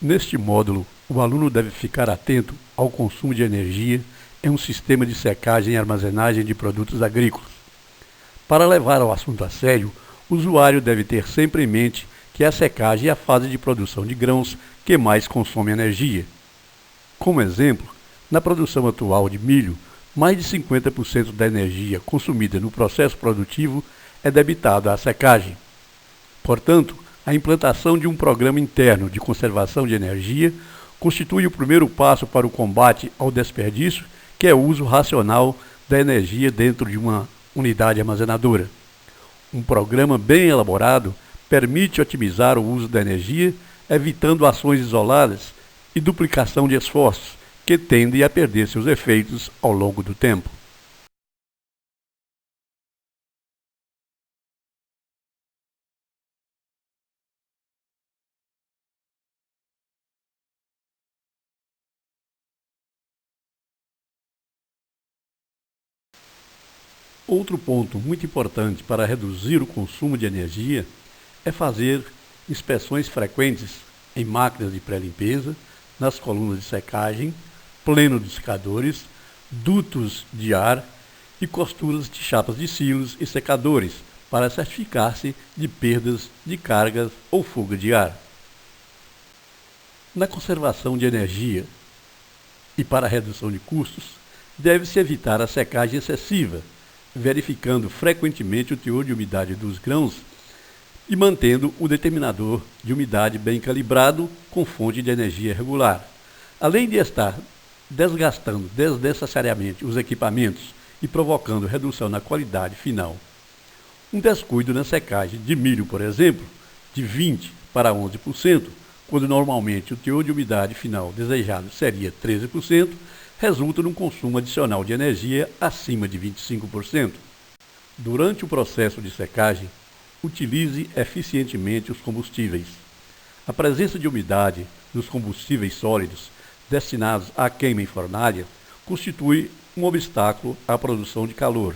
Neste módulo, o aluno deve ficar atento ao consumo de energia em um sistema de secagem e armazenagem de produtos agrícolas. Para levar o assunto a sério, o usuário deve ter sempre em mente que a secagem é a fase de produção de grãos que mais consome energia. Como exemplo, na produção atual de milho, mais de 50% da energia consumida no processo produtivo é debitada à secagem. Portanto, a implantação de um programa interno de conservação de energia constitui o primeiro passo para o combate ao desperdício, que é o uso racional da energia dentro de uma unidade armazenadora. Um programa bem elaborado permite otimizar o uso da energia, evitando ações isoladas e duplicação de esforços, que tendem a perder seus efeitos ao longo do tempo. Outro ponto muito importante para reduzir o consumo de energia é fazer inspeções frequentes em máquinas de pré-limpeza, nas colunas de secagem, pleno-dessecadores, dutos de ar e costuras de chapas de silos e secadores, para certificar-se de perdas de cargas ou fuga de ar. Na conservação de energia e para a redução de custos, deve-se evitar a secagem excessiva, verificando frequentemente o teor de umidade dos grãos e mantendo o determinador de umidade bem calibrado com fonte de energia regular. Além de estar desgastando desnecessariamente os equipamentos e provocando redução na qualidade final. Um descuido na secagem de milho, por exemplo, de 20% para 11%, quando normalmente o teor de umidade final desejado seria 13%, resulta num consumo adicional de energia acima de 25%. Durante o processo de secagem, utilize eficientemente os combustíveis. A presença de umidade nos combustíveis sólidos destinados à queima em fornalha constitui um obstáculo à produção de calor.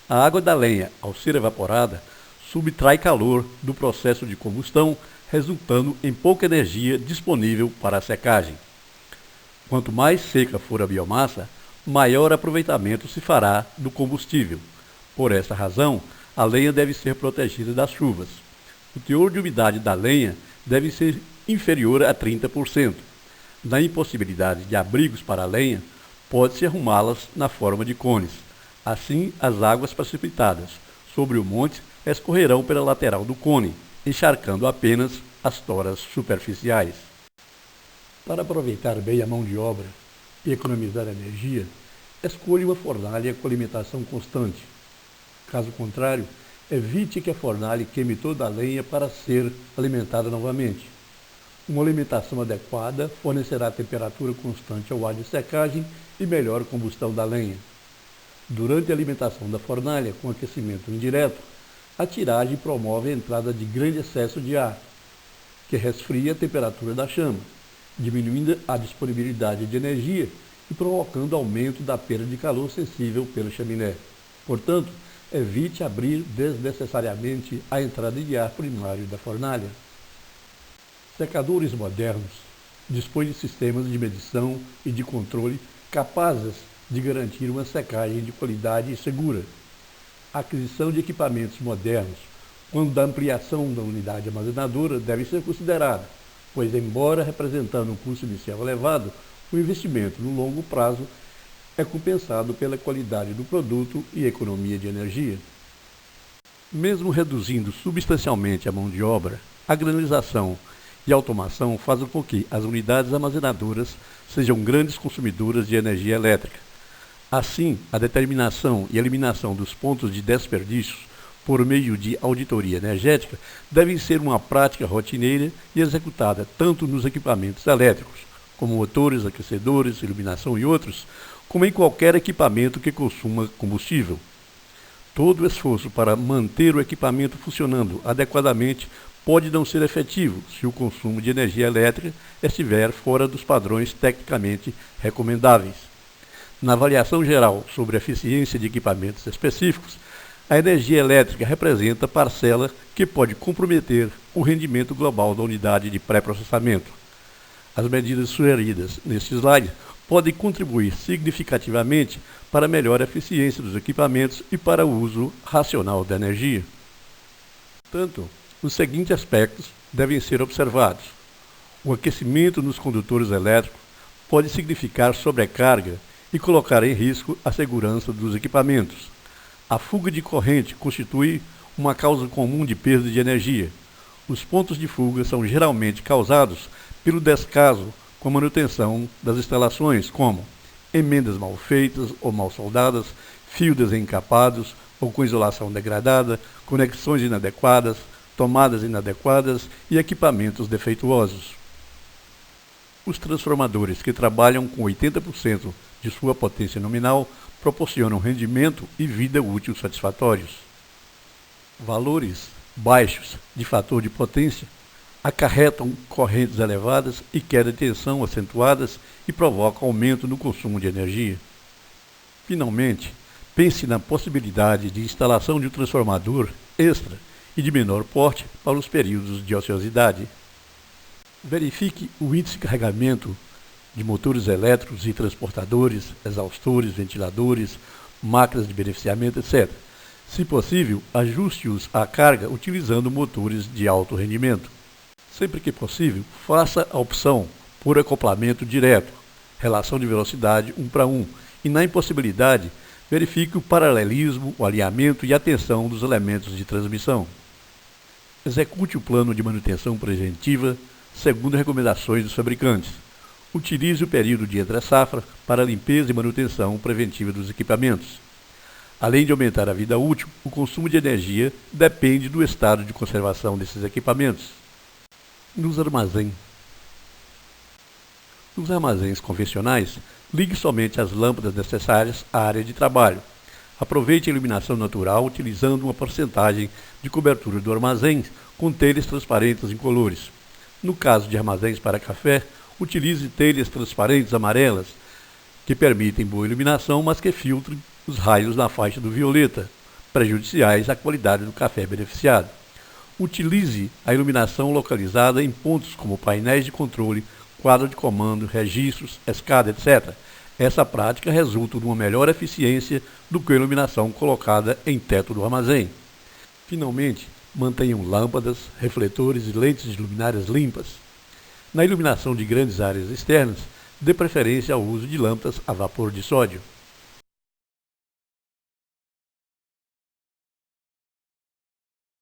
A água da lenha, ao ser evaporada, subtrai calor do processo de combustão, resultando em pouca energia disponível para a secagem. Quanto mais seca for a biomassa, maior aproveitamento se fará do combustível. Por essa razão, a lenha deve ser protegida das chuvas. O teor de umidade da lenha deve ser inferior a 30%. Na impossibilidade de abrigos para a lenha, pode-se arrumá-las na forma de cones. Assim, as águas precipitadas sobre o monte escorrerão pela lateral do cone, encharcando apenas as toras superficiais. Para aproveitar bem a mão de obra e economizar energia, escolha uma fornalha com alimentação constante. Caso contrário, evite que a fornalha queime toda a lenha para ser alimentada novamente. Uma alimentação adequada fornecerá temperatura constante ao ar de secagem e melhor combustão da lenha. Durante a alimentação da fornalha com aquecimento indireto, a tiragem promove a entrada de grande excesso de ar, que resfria a temperatura da chama, diminuindo a disponibilidade de energia e provocando aumento da perda de calor sensível pela chaminé. Portanto, evite abrir desnecessariamente a entrada de ar primário da fornalha. Secadores modernos dispõem de sistemas de medição e de controle capazes de garantir uma secagem de qualidade e segura. A aquisição de equipamentos modernos, quando da ampliação da unidade armazenadora, deve ser considerada, pois, embora representando um custo inicial elevado, o investimento no longo prazo é compensado pela qualidade do produto e economia de energia. Mesmo reduzindo substancialmente a mão de obra, a granulação e a automação fazem com que as unidades armazenadoras sejam grandes consumidoras de energia elétrica. Assim, a determinação e eliminação dos pontos de desperdícios por meio de auditoria energética devem ser uma prática rotineira e executada tanto nos equipamentos elétricos, como motores, aquecedores, iluminação e outros, como em qualquer equipamento que consuma combustível. Todo esforço para manter o equipamento funcionando adequadamente pode não ser efetivo se o consumo de energia elétrica estiver fora dos padrões tecnicamente recomendáveis. Na avaliação geral sobre a eficiência de equipamentos específicos, a energia elétrica representa parcela que pode comprometer o rendimento global da unidade de pré-processamento. As medidas sugeridas neste slide podem contribuir significativamente para a melhor eficiência dos equipamentos e para o uso racional da energia. Portanto, os seguintes aspectos devem ser observados. O aquecimento nos condutores elétricos pode significar sobrecarga e colocar em risco a segurança dos equipamentos. A fuga de corrente constitui uma causa comum de perda de energia. Os pontos de fuga são geralmente causados pelo descaso com a manutenção das instalações, como emendas mal feitas ou mal soldadas, fios desencapados ou com isolação degradada, conexões inadequadas, tomadas inadequadas e equipamentos defeituosos. Os transformadores que trabalham com 80% de sua potência nominal proporcionam rendimento e vida útil satisfatórios. Valores baixos de fator de potência acarretam correntes elevadas e queda de tensão acentuadas e provocam aumento no consumo de energia. Finalmente, pense na possibilidade de instalação de um transformador extra e de menor porte para os períodos de ociosidade. Verifique o índice de carregamento de motores elétricos e transportadores, exaustores, ventiladores, máquinas de beneficiamento, etc. Se possível, ajuste-os à carga utilizando motores de alto rendimento. Sempre que possível, faça a opção por acoplamento direto, relação de velocidade 1:1, e na impossibilidade, verifique o paralelismo, o alinhamento e a tensão dos elementos de transmissão. Execute o plano de manutenção preventiva segundo recomendações dos fabricantes. Utilize o período de entre-safra para a limpeza e manutenção preventiva dos equipamentos. Além de aumentar a vida útil, o consumo de energia depende do estado de conservação desses equipamentos. Nos armazéns convencionais, ligue somente as lâmpadas necessárias à área de trabalho. Aproveite a iluminação natural utilizando uma porcentagem de cobertura do armazém com telhas transparentes incolores. No caso de armazéns para café, utilize telhas transparentes amarelas, que permitem boa iluminação, mas que filtrem os raios na faixa do violeta, prejudiciais à qualidade do café beneficiado. Utilize a iluminação localizada em pontos como painéis de controle, quadro de comando, registros, escada, etc. Essa prática resulta numa melhor eficiência do que a iluminação colocada em teto do armazém. Finalmente, mantenham lâmpadas, refletores e lentes de luminárias limpas. Na iluminação de grandes áreas externas, dê preferência ao uso de lâmpadas a vapor de sódio.